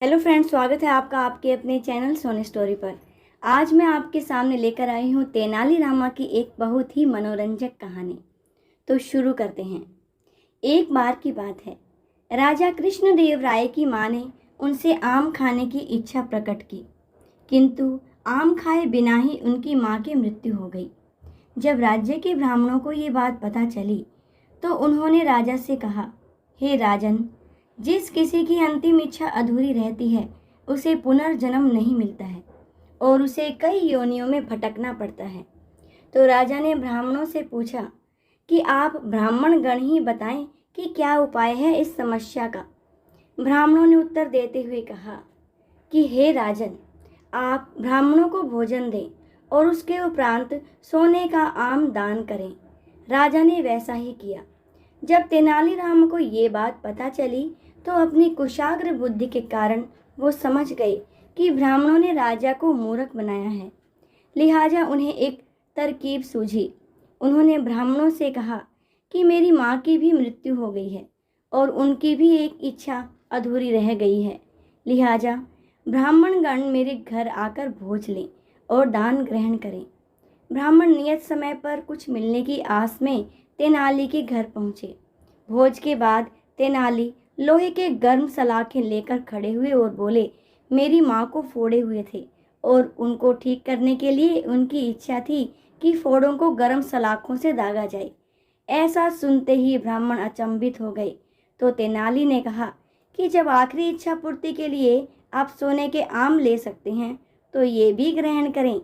Hello friends, स्वागत है आपका आपके अपने चैनल सोनी स्टोरी पर। आज मैं आपके सामने लेकर आई हूँ तेनालीरामा की एक बहुत ही मनोरंजक कहानी। तो शुरू करते हैं। एक बार की बात है, राजा कृष्णदेव राय की माँ ने उनसे आम खाने की इच्छा प्रकट की, किंतु आम खाए बिना ही उनकी माँ की मृत्यु हो गई। जब राज्य के ब्राह्मणों को ये बात पता चली तो उन्होंने राजा से कहा, हे राजन, जिस किसी की अंतिम इच्छा अधूरी रहती है उसे पुनर्जन्म नहीं मिलता है और उसे कई योनियों में भटकना पड़ता है। तो राजा ने ब्राह्मणों से पूछा कि आप ब्राह्मण गण ही बताएं कि क्या उपाय है इस समस्या का। ब्राह्मणों ने उत्तर देते हुए कहा कि हे राजन, आप ब्राह्मणों को भोजन दें और उसके उपरांत सोने का आम दान करें। राजा ने वैसा ही किया। जब तेनालीराम को ये बात पता चली तो अपनी कुशाग्र बुद्धि के कारण वो समझ गए कि ब्राह्मणों ने राजा को मूर्ख बनाया है। लिहाजा उन्हें एक तरकीब सूझी। उन्होंने ब्राह्मणों से कहा कि मेरी माँ की भी मृत्यु हो गई है और उनकी भी एक इच्छा अधूरी रह गई है। लिहाजा ब्राह्मणगण मेरे घर आकर भोज लें और दान ग्रहण करें। ब्राह्मण नियत समय पर कुछ मिलने की आस में तेनाली के घर पहुँचे। भोज के बाद तेनाली लोहे के गर्म सलाखें लेकर खड़े हुए और बोले, मेरी माँ को फोड़े हुए थे और उनको ठीक करने के लिए उनकी इच्छा थी कि फोड़ों को गर्म सलाखों से दागा जाए। ऐसा सुनते ही ब्राह्मण अचंभित हो गए। तो तेनाली ने कहा कि जब आखिरी इच्छा पूर्ति के लिए आप सोने के आम ले सकते हैं तो ये भी ग्रहण करें।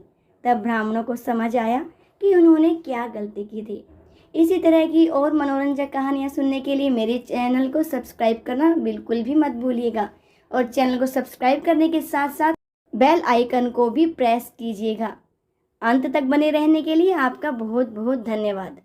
तब ब्राह्मणों को समझ आया कि उन्होंने क्या गलती की थी। इसी तरह की और मनोरंजक कहानियाँ सुनने के लिए मेरे चैनल को सब्सक्राइब करना बिल्कुल भी मत भूलिएगा और चैनल को सब्सक्राइब करने के साथ साथ बेल आइकन को भी प्रेस कीजिएगा। अंत तक बने रहने के लिए आपका बहुत बहुत धन्यवाद।